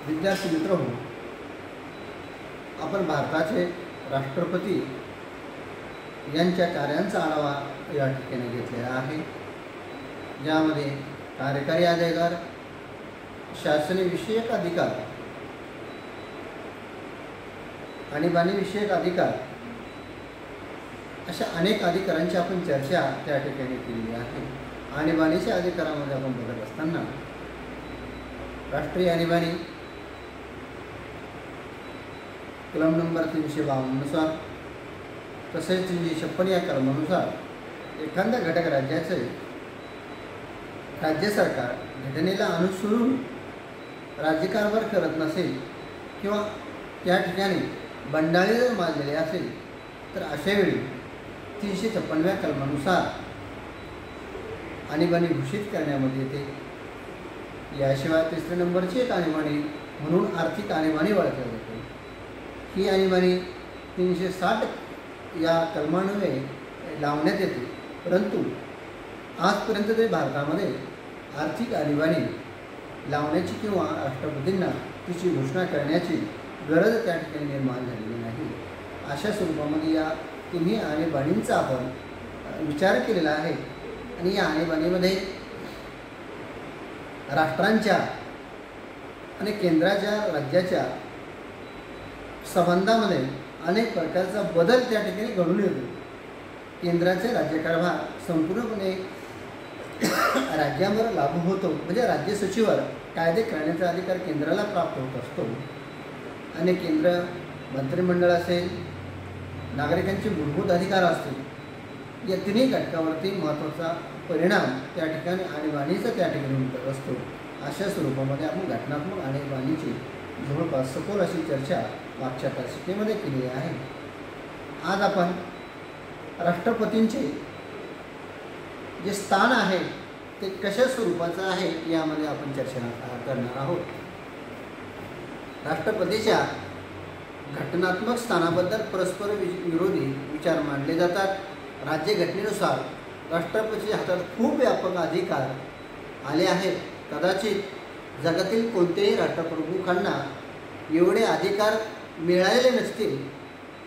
विद्यार्थी मित्रहो, आपण भारताचे राष्ट्रपती यांच्या कार्यांचा आढावा या ठिकाणी घेतलेला आहे, ज्यामध्ये कार्यकारी अधिकार, शासनविषयक अधिकार, आणीबाणीविषयक अधिकार अशा अनेक अधिकारांची आपण चर्चा त्या ठिकाणी केलेली आहे। आणीबाणीच्या अधिकारामध्ये आपण बघत असताना राष्ट्रीय आणीबाणी कलम नंबर 352 नुसार तसेच 356 या कलमानुसार एखाद्या घटक राज्याचे राज्य सरकार घटनेला अनुसरून राज्यकारभार करत नसेल किंवा त्या ठिकाणी बंडाळी जर माजलेले असेल तर अशावेळी 356व्या कलमानुसार आणीबाणी घोषित करण्यामध्ये येते। याशिवाय 3 नंबरची एक आणीबाणी म्हणून आर्थिक आणीबाणी ओळखली जाते। ही आणीबाणी 360 या कलमान्वये लावण्यात येते, परंतु आजपर्यंत तरी भारतामध्ये आर्थिक आणीबाणी लावण्याची किंवा राष्ट्रपतींना तिची घोषणा करण्याची गरज त्या ठिकाणी निर्माण झालेली नाही। अशा स्वरूपामध्ये या तिन्ही आणीबाणींचा आपण विचार केलेला आहे आणि या आणीबाणीमध्ये राष्ट्रांच्या आणि केंद्राच्या राज्याच्या संबंधामध्ये अनेक प्रकारचा बदल त्या ठिकाणी घडून येतो। केंद्राचे राज्यकारभार संपूर्णपणे राज्यांवर लागू होतो, म्हणजे राज्य सचिवावर कायदे करण्याचा अधिकार केंद्राला प्राप्त होत असतो आणि केंद्र मंत्रिमंडळ असेल, नागरिकांचे मूलभूत अधिकार असतील, या तिन्ही घटकावरती महत्त्वाचा परिणाम त्या ठिकाणी आणीबाणीचा त्या ठिकाणी होत असतो। अशा स्वरूपामध्ये आपण घटनात्मक आणीबाणीची जवळपास सखोल अशी चर्चा मागच्या तासिकेमध्ये केली आहे। आज आपण राष्ट्रपतींचे जे स्थान आहे ते कशा स्वरूपाचं आहे यामध्ये आपण चर्चा करणार आहोत। राष्ट्रपतीच्या घटनात्मक स्थानाबद्दल परस्पर विरोधी विचार मांडले जातात। राज्यघटनेनुसार राष्ट्रपतीच्या हातात खूप व्यापक अधिकार आले आहेत। कदाचित जगातील कोणत्याही राष्ट्रप्रमुखांना एवढे अधिकार मिळालेले नसतील,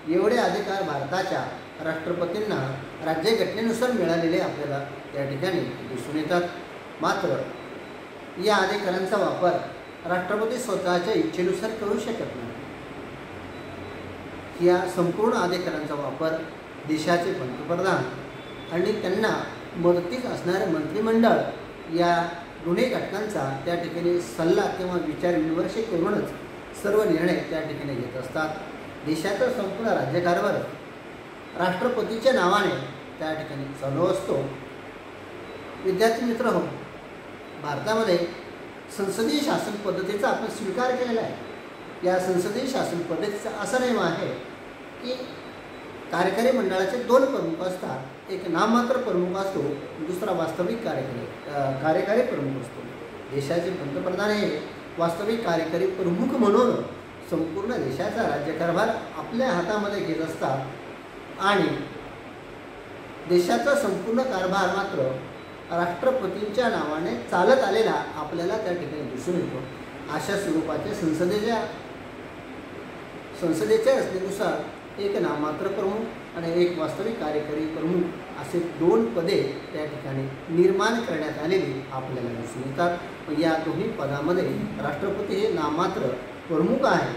एवढे अधिकार भारताच्या राष्ट्रपतींना राज्यघटनेनुसार मिळालेले आपल्याला त्या ठिकाणी दिसून येतात। मात्र या अधिकारांचा वापर राष्ट्रपती स्वतःच्या इच्छेनुसार करू शकत नाही। या संपूर्ण अधिकारांचा वापर देशाचे पंतप्रधान आणि त्यांना मदतीस असणारे मंत्रिमंडळ या दोन्ही घटकांचा त्या ठिकाणी सल्ला किंवा विचार विमर्श करूनच सर्व निर्णय त्या ठिकाणी घेत असतात। देशाचा संपूर्ण राज्यकारभार राष्ट्रपतीच्या नावाने त्या ठिकाणी चालू असतो। विद्यार्थी मित्रहो, भारतामध्ये संसदीय शासन पद्धतीचा आपण स्वीकार केलेला आहे। या संसदीय शासन पद्धतीचा असा नियम आहे की कार्यकारी मंडळाचे 2 प्रमुख असतात। एक नाममात्र प्रमुख असतो, दुसरा वास्तविक कार्यकारी प्रमुख असतो। देशाचे पंतप्रधान हे वास्तविक कार्यकारी प्रमुख म्हणून संपूर्ण देशाचा राज्यकारभार आपल्या हातामध्ये घेत असतात आणि देशाचा संपूर्ण कारभार मात्र राष्ट्रपतींच्या नावाने चालत आलेला आपल्याला त्या ठिकाणी दिसून येतो। अशा स्वरूपाच्या संसदेच्या रचनेनुसार एक नाममात्र प्रमुख आणि एक वास्तविक कार्यकारी प्रमुख असे 2 पदे त्या ठिकाणी निर्माण करण्यात आलेली आपल्याला दिसून येतात। या दोन्ही पदामध्ये राष्ट्रपती हे नाममात्र प्रमुख आहे।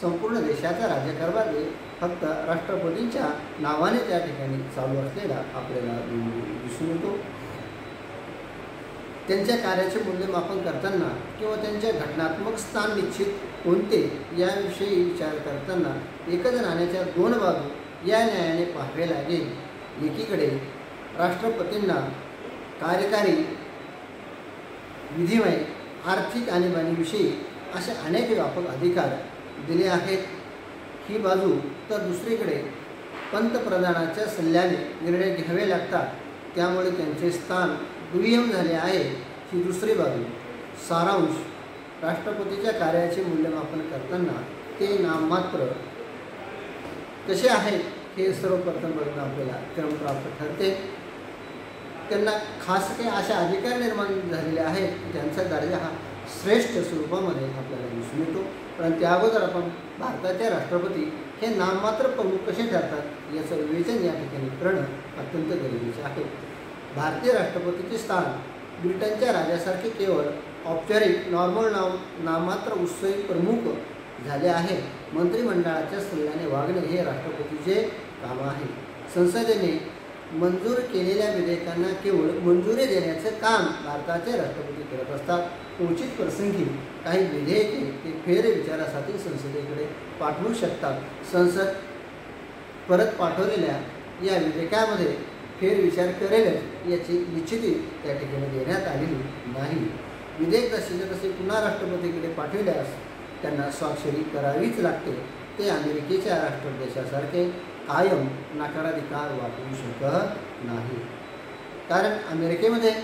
संपूर्ण देशाचा राज्यकारभार फक्त राष्ट्रपतींच्या नावाने त्या ठिकाणी चालू असलेला आपल्याला दिसून येतो। त्यांच्या कार्याचे मूल्यमापन करताना किंवा त्यांचे घटनात्मक स्थान निश्चित कोणते याविषयी विचार करताना एकच नाण्याच्या 2 बाजू या न्यायाने पाहावे लागेल। एकीकडे राष्ट्रपतींना कार्यकारी, विधिमय, आर्थिक आणीबाणीविषयी असे अनेक व्यापक अधिकार दिले आहेत ही बाजू, तर दुसरीकडे पंतप्रधानाच्या सल्ल्याने निर्णय घ्यावे लागतात, त्यामुळे त्यांचे स्थान दुय्यम झाले आहे ही दुसरी बाजू। सारांश, राष्ट्रपतीच्या कार्याचे मूल्यमापन करताना ते नाममात्र कसे आहेत हे सर्वप्रथम बघून आपल्याला क्रमप्राप्त ठरते। त्यांना खास काही अशा अधिकार निर्माण झालेले आहेत की त्यांचा दर्जा हा श्रेष्ठ स्वरूपामध्ये आपल्याला दिसून येतो. परंतु त्या अगोदर आपण भारताचे राष्ट्रपती हे नाममात्र प्रमुख कसे ठरतात याचं विवेचन या ठिकाणी करणं अत्यंत गरजेचे आहे. भारतीय राष्ट्रपतीचे स्थान ब्रिटनच्या राजासारखे केवळ औपचारिक नॉर्मल नाममात्र उत्सवी प्रमुख झाले आहे. मंत्रिमंडळाच्या सल्ल्याने वागणे हे राष्ट्रपतीचे काम आहे. संसदेने मंजूर केलेल्या विधेयकांना केवळ मंजुरी देण्याचं काम भारताचे राष्ट्रपती करत असतात. उचित प्रसंगी काही विधेयके ते फेरविचारासाठी संसदेकडे पाठवू शकतात. संसद परत पाठवलेल्या या विधेयकामध्ये फेरविचार करेलच याची निश्चिती त्या ठिकाणी देण्यात आलेली नाही. विधेयक जसे तसे पुन्हा राष्ट्रपतीकडे पाठविल्यास त्यांना स्वाक्षरी करावीच लागते. ते अमेरिकेच्या राष्ट्राध्यक्षासारखे कायम नकाराधिकार वापरू शकत नाही. कारण अमेरिकेमध्ये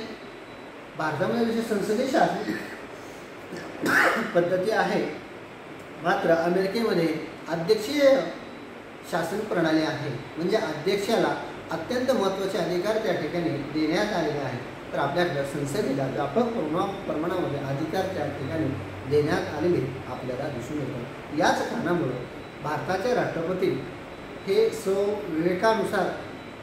भारतामध्ये जशी संसदीय शासन पद्धती आहे, मात्र अमेरिकेमध्ये अध्यक्षीय शासन प्रणाली आहे. म्हणजे अध्यक्षाला अत्यंत महत्त्वाचे अधिकार त्या ठिकाणी देण्यात आलेले आहेत. तर आपल्याकडे संसदेला व्यापक प्रमाणामध्ये अधिकार त्या ठिकाणी देण्यात आलेले आपल्याला दिसून येतात. याच कारणामुळे भारताचे राष्ट्रपती हे स्वविवेकानुसार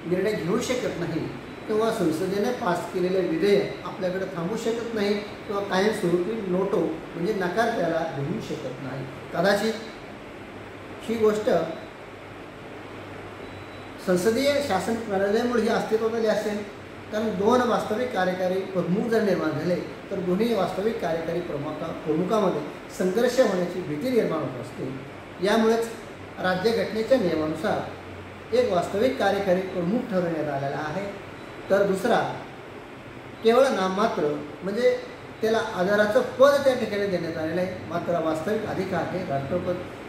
निर्णय घेऊ शकत नाही किंवा संसदेने पास केलेले विधेयक आपल्याकडे थांबू शकत नाही किंवा कायमस्वरूपी नोटो म्हणजे नकार त्याला देऊ शकत नाही. कदाचित ही गोष्ट संसदीय शासन प्रणालीमुळे ही अस्तित्वात आली असेल. कारण दोन वास्तविक कार्यकारी प्रमुख जर निर्माण झाले तर दोन्ही वास्तविक कार्यकारी प्रमुखामध्ये संघर्ष होण्याची भीती निर्माण होत असते. यामुळेच राज्यघटनेच्या नियमानुसार एक वास्तविक कार्यकारी प्रमुख ठरवण्यात आलेला आहे, तर दुसरा केवळ नाममात्र म्हणजे त्याला आदराचं पद त्या ठिकाणी देण्यात आलेलं आहे. मात्र वास्तविक अधिकार हे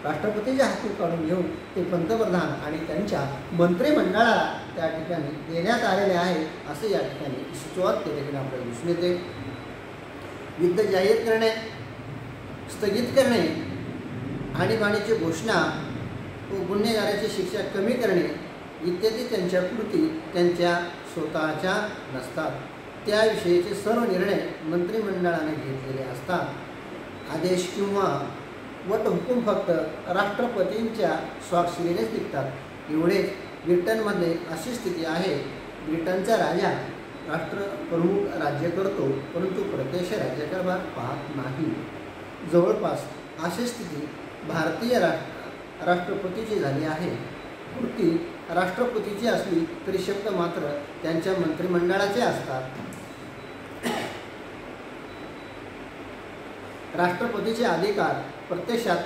राष्ट्रपतीच्या हातून काढून घेऊन ते पंतप्रधान आणि त्यांच्या मंत्रिमंडळाला त्या ठिकाणी देण्यात आलेले आहे असं या ठिकाणी सुरुवात केल्याने आपल्याला दिसून येते. युद्ध जाहीर करणे, स्थगित करणे, आणीबाणीची घोषणा व गुन्हेगाराची शिक्षा कमी करणे इत्यादी त्यांच्या कृती त्यांच्या स्वतःच्या नसतात. त्याविषयीचे सर्व निर्णय मंत्रिमंडळाने घेतलेले असतात. आदेश किंवा वटहुकूम फक्त राष्ट्रपतींच्या स्वाक्षरीनेच निघतात. एवढेच ब्रिटनमध्ये अशी स्थिती आहे. ब्रिटनचा राजा राष्ट्रप्रमुख राज्य करतो, परंतु प्रत्यक्ष राज्यकारभार पाहत नाही. जवळपास अशी स्थिती भारतीय राष्ट्रपतीची झाली आहे. कृती राष्ट्रपतीची असली तरी शब्द मात्र त्यांच्या मंत्रिमंडळाचे असतात. राष्ट्रपतीचे अधिकार प्रत्यक्षात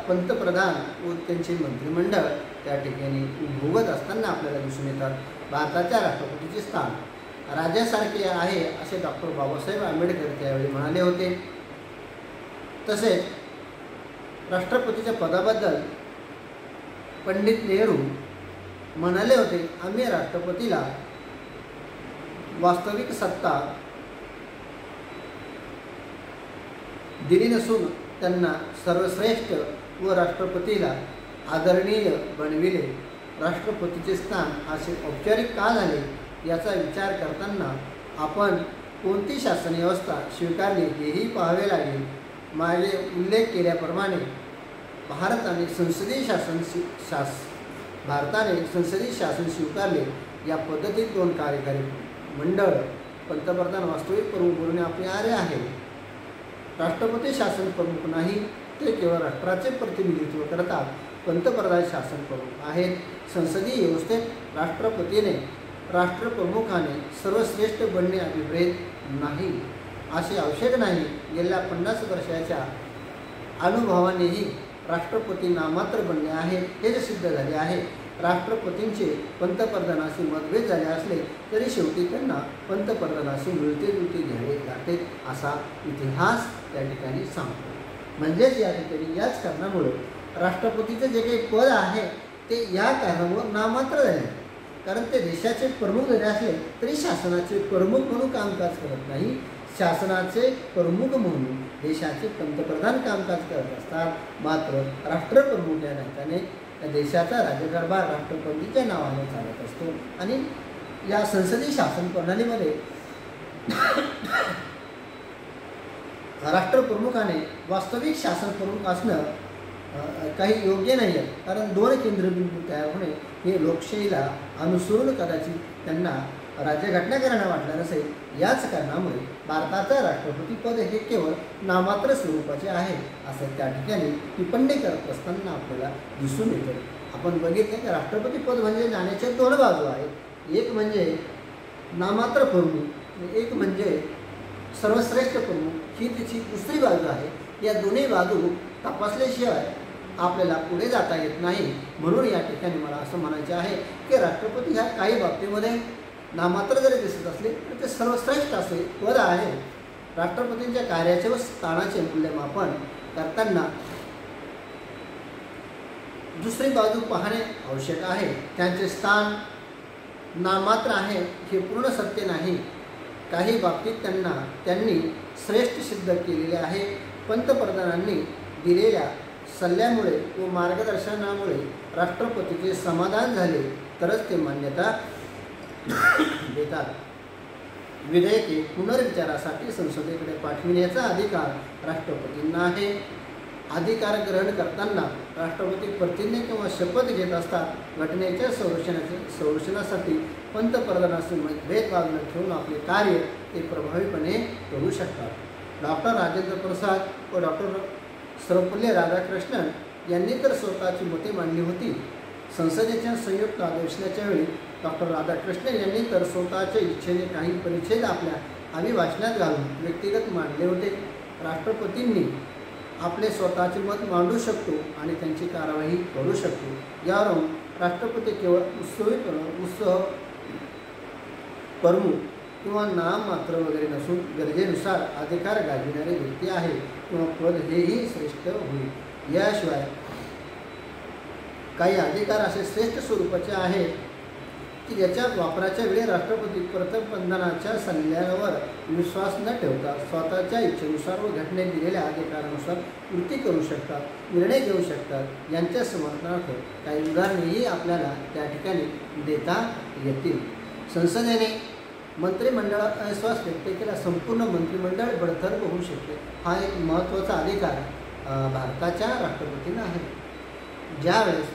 पंतप्रधान व त्यांचे मंत्रिमंडळ त्या ठिकाणी भोगत असताना आपल्याला दिसून येतात. भारताच्या राष्ट्रपतीचे स्थान राजासारखे आहे असे डॉक्टर बाबासाहेब आंबेडकर त्यावेळी म्हणाले होते. तसेच राष्ट्रपतीच्या पदाबद्दल पंडित नेहरू म्हणाले होते, आम्ही राष्ट्रपतीला वास्तविक सत्ता दिली नसून त्यांना सर्वश्रेष्ठ व राष्ट्रपतीला आदरणीय बनविले. राष्ट्रपतीचे स्थान असे औपचारिक का झाले याचा विचार करताना आपण कोणती शासन व्यवस्था स्वीकारली हेही पाहावे लागेल. मागे उल्लेख केल्याप्रमाणे भारताने संसदीय शासन स्वीकारले. या पद्धतीत दोन कार्यकारी मंडळ पंतप्रधान वास्तविक प्रमुख म्हणून आपले आले आहे. राष्ट्रपती शासन प्रमुख नाही, ते केवळ राष्ट्राचे प्रतिनिधित्व करतात. पंतप्रधान शासन प्रमुख आहेत. संसदीय व्यवस्थेत राष्ट्रप्रमुखाने सर्वश्रेष्ठ बनणे अभिप्रेत नाही असे आवश्यक नाही. गेल्या 50 वर्षाच्या अनुभवानेही राष्ट्रपती नामात्र बनले आहेत हे सिद्ध झाले आहे. राष्ट्रपतींचे पंतप्रधानाशी मतभेद झाले असले तरी शेवटी त्यांना पंतप्रधानाशी मिळते-जुळते घ्यावे लागते असा इतिहास त्या ठिकाणी सांगतो. म्हणजेच या ठिकाणी याच कारणामुळे राष्ट्रपतीचं जे काही पद आहे ते या कारणामुळे नामात्र झाले. कारण ते देशाचे प्रमुख जरी असले तरी शासनाचे प्रमुख म्हणून कामकाज करत नाही. शासनाचे प्रमुख म्हणून देशाचे पंतप्रधान कामकाज करत असतात. मात्र राष्ट्रप्रमुख या नात्याने देशाचा राज्यकारभार राष्ट्रपतीच्या नावाने चालत असतो. आणि या संसदीय शासन प्रणालीमध्ये राष्ट्रप्रमुखाने वास्तविक शासन प्रमुख असणं काही योग्य नाही आहे, कारण दोन केंद्रबिंदू तयार होणे हे लोकशाहीला अनुसरून कदाचित त्यांना राज्यघटना करणं वाटलं नसेल। याच कारणामुळे भारताचं राष्ट्रपती पद हे केवळ नामात्र स्वरूपाचे आहे असं त्या ठिकाणी टिप्पणी करत असताना आपल्याला दिसून येतं। आपण बघितलं की राष्ट्रपती पद म्हणजे नाण्याच्या दोन बाजू आहेत, एक म्हणजे नामात्र प्रमुख, एक म्हणजे सर्वश्रेष्ठ प्रमुख, ही त्याची दुसरी बाजू आहे। या दोन्ही बाजू तपासल्याशिवाय आपल्याला पुढे जाता येत नाही। म्हणून या ठिकाणी मला असं म्हणायचे आहे की राष्ट्रपती ह्या काही बाबतीमध्ये नामात्र जरी दिसत असले तर ते सर्वश्रेष्ठ असे पद आहे। राष्ट्रपतींच्या कार्याचे व स्थानाचे मूल्यमापन करताना दुसरी बाजू पाहणे आवश्यक आहे। त्यांचे स्थान नामात्र आहे हे पूर्ण सत्य नाही। काही बाबतीत त्यांनी श्रेष्ठ सिद्ध केलेले आहे। पंतप्रधानांनी दिलेल्या सल्ल्यामुळे व मार्गदर्शनामुळे राष्ट्रपतीचे समाधान झाले तरच ते मान्यता देतात। विधेयके पुनर्विचारासाठी संसदेकडे पाठविण्याचा अधिकार राष्ट्रपतींना आहे। अधिकार ग्रहण करताना राष्ट्रपती प्रतिज्ञा किंवा शपथ घेत असतात। घटनेच्या संरक्षणासाठी पंतप्रधानांशी भेदभाव न ठेवून आपले कार्य ते प्रभावीपणे करू शकतात। डॉक्टर राजेंद्र प्रसाद व डॉक्टर सर्वपल्ली राधाकृष्णन यांनी तर स्वतःची मते मांडली होती। संसदेच्या संयुक्त अधिवेशनाच्या वेळी डॉक्टर राधाकृष्णन यांनी तर स्वतःच्या इच्छेने काही परिच्छेद आपल्या अभिभाषणात घालून व्यक्तिगत मांडले होते। राष्ट्रपतींनी आपले स्वतःचे मत मांडू शकतो आणि त्यांची कारवाई करू शकतो। यावरून राष्ट्रपती केवळ उत्सव प्रमुख किंवा नाममात्र वगैरे नसून गरजेनुसार अधिकार गाजविणारी व्यक्ती आहे किंवा पद हेही श्रेष्ठ होईल। याशिवाय काही अधिकार असे श्रेष्ठ स्वरूपाचे आहेत की ज्याच्या वापराच्या वेळी राष्ट्रपती पंतप्रधानाच्या सल्ल्यावर विश्वास न ठेवता स्वतःच्या इच्छेनुसार व घटनेत दिलेल्या अधिकारानुसार कृती करू शकतात, निर्णय घेऊ शकतात। यांच्या समर्थनार्थ काही उदाहरणेही आपल्याला त्या ठिकाणी देता येतील। संसदेने मंत्रिमंडळात अविश्वास व्यक्त केला, संपूर्ण मंत्रिमंडळ बडतर्फ होऊ शकते। हा एक महत्त्वाचा अधिकार भारताच्या राष्ट्रपतींना आहे। ज्यावेळेस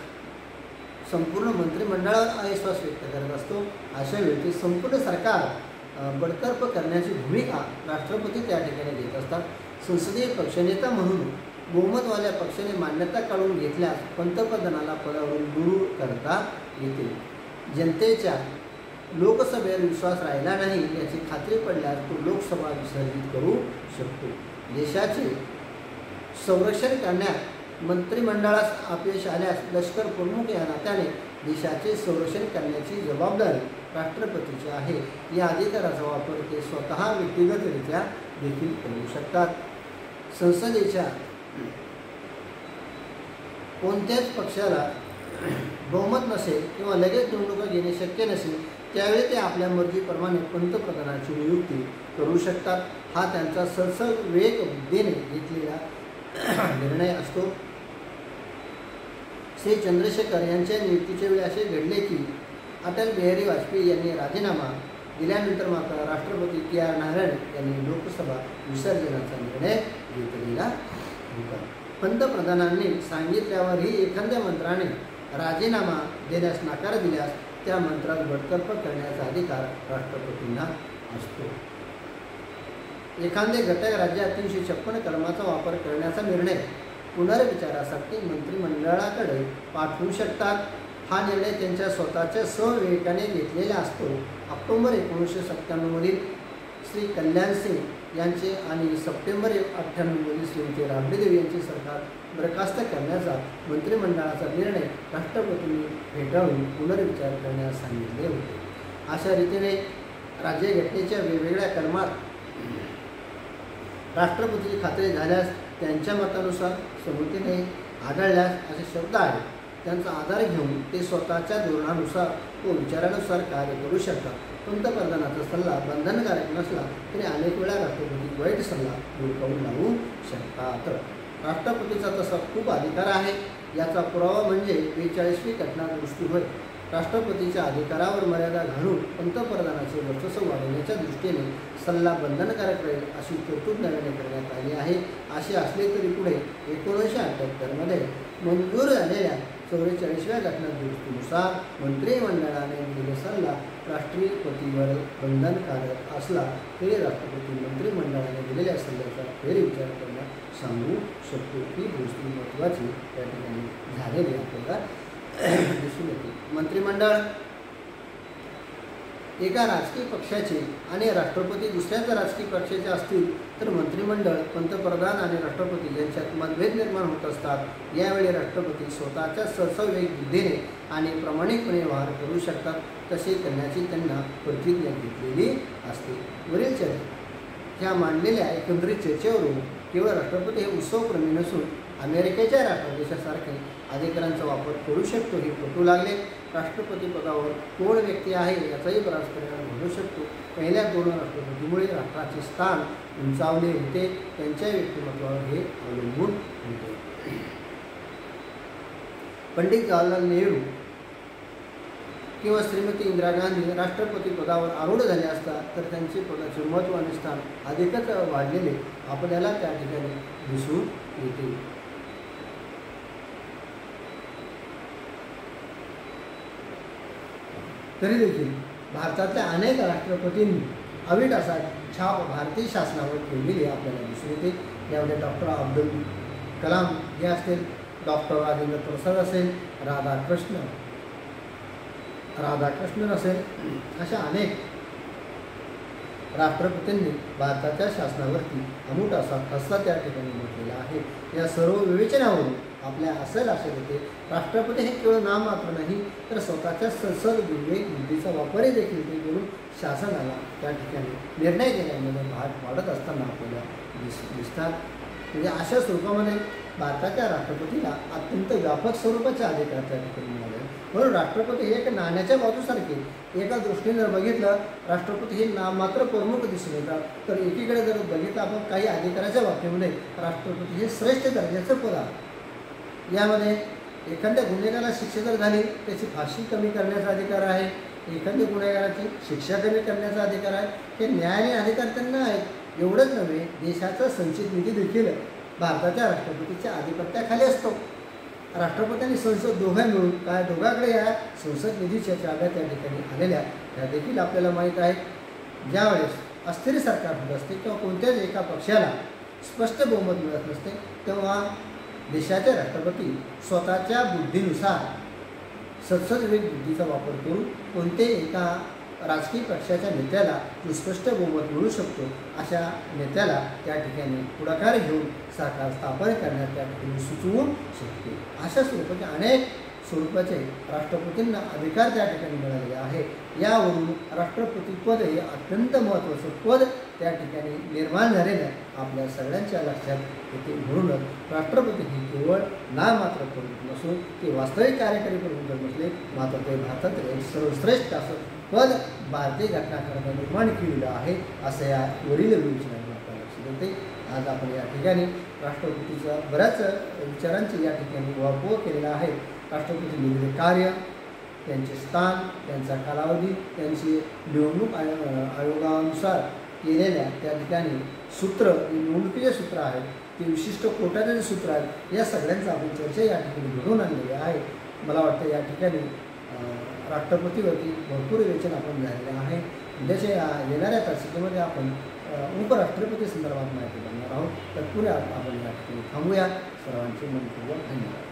संपूर्ण मंत्रिमंडळावर अविश्वास व्यक्त करत असतो अशा वेळी संपूर्ण सरकार बडतर्फ करण्याची भूमिका राष्ट्रपती त्या ठिकाणी घेत असतात। संसदीय पक्षनेता म्हणून बहुमतवाल्या पक्षाने मान्यता काढून घेतल्यास पंतप्रधानाला पदावरून दूर करता येते। जनतेच्या लोकसभेवर विश्वास राहिला नाही याची खात्री पडल्यास तो लोकसभा विसर्जित करू शकतो। देशाचे संरक्षण करण्यात मंत्रिमंडळास अपयश आल्यास लष्कर प्रमुख या नात्याने देशाचे संरक्षण करण्याची जबाबदारी राष्ट्रपतीची आहे। या अधिकाराचा वापर ते स्वतः व्यक्तिगतरित्या देखील करू शकतात। संसदेच्या कोणत्याच पक्षाला बहुमत नसेल किंवा लगेच निवडणुका घेणे शक्य नसेल त्यावेळी ते आपल्या मर्जीप्रमाणे पंतप्रधानाची नियुक्ती करू शकतात। हा त्यांचा सरसर विवेक बुद्धीने घेतलेला निर्णय असतो। श्री चंद्रशेखर यांच्या नियुक्तीच्या वेळी असे घडले की अटल बिहारी वाजपेयी यांनी राजीनामा दिल्यानंतर मात्र राष्ट्रपती TR नारायण यांनी लोकसभा विसर्जनाचा निर्णय घेतलेला होता। पंतप्रधानांनी सांगितल्यावरही एखाद्या मंत्र्याने राजीनामा देण्यास नकार दिल्यास त्या मंत्र्यास बडतर्फ करण्याचा अधिकार राष्ट्रपतींना असतो। एखादे घटक राज्य 356 कलमाचा वापर करण्याचा निर्णय पुनर्विचारासाठी मंत्रिमंडळाकडे पाठवू शकतात। हा निर्णय त्यांच्या स्वतःच्या स्वविवेकाने घेतलेला असतो। ऑक्टोबर 1997 मधील श्री कल्याण सिंग यांचे आणि सप्टेंबर 98 मधील श्रीमती राबडी देवी यांचे सरकार बरखास्त करण्याचा मंत्रिमंडळाचा निर्णय राष्ट्रपतींनी फेटाळून पुनर्विचार करण्यास सांगितले होते। अशा रीतीने राज्यघटनेच्या वेगवेगळ्या कलमात राष्ट्रपतीची खात्री झाल्यास त्यांच्या मतानुसार संमतीने आढळल्यास असे शब्द आहेत त्यांचा आधार घेऊन ते स्वतःच्या धोरणानुसार व विचारानुसार कार्य करू शकतात। पंतप्रधानाचा सल्ला बंधनकारक नसला तरी अनेक वेळा राष्ट्रपती वाईट सल्ला डोकावून लावू शकतात। राष्ट्रपतीचा तसा खूप अधिकार आहे। याचा पुरावा म्हणजे 42वी घटना दुरुस्ती होय। राष्ट्रपतीच्या अधिकारावर मर्यादा घालून पंतप्रधानाचे वर्चस्व वाढवण्याच्या दृष्टीने सल्ला बंधनकारक राहील अशी तरतूद नव्याने करण्यात आली आहे. असे असले तरी पुढे 1978 मंजूर झालेल्या 44व्या घटना दुरुस्तीनुसार मंत्रिमंडळाने दिलेला सल्ला राष्ट्रपतीवर बंधनकारक असला तरी राष्ट्रपती मंत्रिमंडळाने दिलेल्या सल्ल्याचा फेरविचार करण्यास सांगू शकतो. ही गोष्ट महत्त्वाची त्या ठिकाणी झालेली आपल्याला दिसून येते. मंत्रिमंडळ एका राजकीय पक्षाचे आणि राष्ट्रपती दुसऱ्याच राजकीय पक्षाचे असतील तर मंत्रिमंडळ पंतप्रधान आणि राष्ट्रपती यांच्यात मतभेद निर्माण होत असतात. यावेळी राष्ट्रपती स्वतःच्या सरसविवेक बुद्धीने आणि प्रामाणिकपणे व्यवहार करू शकतात. तसे करण्याची त्यांना प्रतिज्ञा घेतलेली असते. वरील ह्या मांडलेल्या एकंदरीत चर्चेवरून केवळ राष्ट्रपती हे उत्सवप्रेमी नसून अमेरिकेच्या राष्ट्राध्यक्षासारखे अधिकारांचा वापर करू शकतो हे पटू लागले. राष्ट्रपती पदावर कोण व्यक्ती आहे याचाही बराच परिणाम घडू शकतो. पहिल्या 2 राष्ट्रपतीमुळे राष्ट्राचे स्थान उंचावले होते. त्यांच्या व्यक्तिमत्वावर हे अवलंबून होते. पंडित जवाहरलाल नेहरू किंवा श्रीमती इंदिरा गांधी राष्ट्रपती पदावर आरूढ झाले असतात तर त्यांचे पदाचे महत्त्व आणि स्थान अधिकच वाढलेले आपल्याला त्या ठिकाणी दिसून येते. तरी देखील भारतातल्या अनेक राष्ट्रपतींनी अवीट असा छाप भारतीय शासनावर ठेवलेली आपल्याला दिसून येते. यामध्ये डॉक्टर अब्दुल कलाम हे असतील, डॉक्टर राजेंद्र प्रसाद असेल, राधाकृष्णन असेल, अशा अनेक राष्ट्रपतींनी भारताच्या शासनावरती अमूट असा ठसा त्या ठिकाणी म्हटलेला आहे. या सर्व विवेचनावरून आपल्या असं लक्षात येते राष्ट्रपती हे केवळ नाममात्र नाही तर स्वतःच्या संसद विवेक बुद्धीचा वापरही देखील ते करून शासनाला त्या ठिकाणी निर्णय घेण्यामध्ये भाग पाडत असताना आपल्याला दिसतात. म्हणजे अशा स्वरूपामध्ये भारताच्या राष्ट्रपतीला अत्यंत व्यापक स्वरूपाचे अधिकार त्या ठिकाणी मिळाले. म्हणून राष्ट्रपती हे एक नाण्याच्या बाजूसारखे एका दृष्टीने जर बघितलं राष्ट्रपती हे नाममात्र प्रमुख दिसून येतात तर एकीकडे जर बघितलं आपण काही अधिकाराच्या बाबतीमध्ये राष्ट्रपती हे श्रेष्ठ दर्जाचं पद आहे. यामध्ये एखाद्या गुन्हेगाराला शिक्षा जर झाली त्याची फाशी कमी करण्याचा अधिकार आहे, एखाद्या गुन्हेगाराची शिक्षा कमी करण्याचा अधिकार आहे. हे न्यायालयीन अधिकार त्यांना आहेत. एवढंच नव्हे देशाचा संचित निधी देखील भारताच्या राष्ट्रपतीच्या आधिपत्याखाली असतो. राष्ट्रपती आणि संसद दोघां मिळून दोघांकडे या संसद निधीच्या चाव्या त्या ठिकाणी आलेल्या त्या देखील आपल्याला माहीत आहे. ज्यावेळेस अस्थिर सरकार होत असते किंवा कोणत्याच एका पक्षाला स्पष्ट बहुमत मिळत नसते तेव्हा देशाचे राष्ट्रपती स्वतःच्या बुद्धीनुसार संसद विवेक बुद्धीचा वापर करून कोणत्याही एका राजकीय पक्षाच्या नेत्याला जो स्पष्ट बहुमत मिळू शकतो अशा नेत्याला त्या ठिकाणी पुढाकार घेऊन सरकार स्थापन करण्यात त्या ठिकाणी सुचवू शकते. अशा स्वरूपाचे अनेक स्वरूपाचे राष्ट्रपतींना अधिकार त्या ठिकाणी मिळालेले आहे. यावरून राष्ट्रपती पद हे अत्यंत महत्त्वाचं पद त्या ठिकाणी निर्माण झालेलं आपल्या सगळ्यांच्या लक्षात येते. म्हणूनच राष्ट्रपती हे केवळ नाममात्र प्रमुख नसून ते वास्तविक कार्यकारी प्रमुख जर नसले मात्र ते भारतातील एक सर्वश्रेष्ठ असं पद भारतीय घटनाकाराने निर्माण केलेलं आहे असं या वरील विवेचनाने आपल्याला लक्षात येते. आज आपण या ठिकाणी राष्ट्रपतीच्या बऱ्याच विचारांची या ठिकाणी उहापोह केलेला आहे. राष्ट्रपती दिलेले कार्य, त्यांचे स्थान, त्यांचा कालावधी, त्यांची निवडणूक आयोगानुसार केलेल्या त्या ठिकाणी सूत्र निवडणुकीचे सूत्र आहेत ते विशिष्ट कोट्याचे सूत्र आहेत. या सगळ्यांचा आपण चर्चा या ठिकाणी घडवून आणलेली आहे. मला वाटतं या ठिकाणी राष्ट्रपतीवरती भरपूर विवेचन आपण झालेलं आहे. उद्याच्या येणाऱ्या तासिकेमध्ये आपण उपराष्ट्रपती संदर्भात माहिती बघणार आहोत. तर पुढे आपण या ठिकाणी थांबूया. सर्वांचे मनपूर्वक धन्यवाद.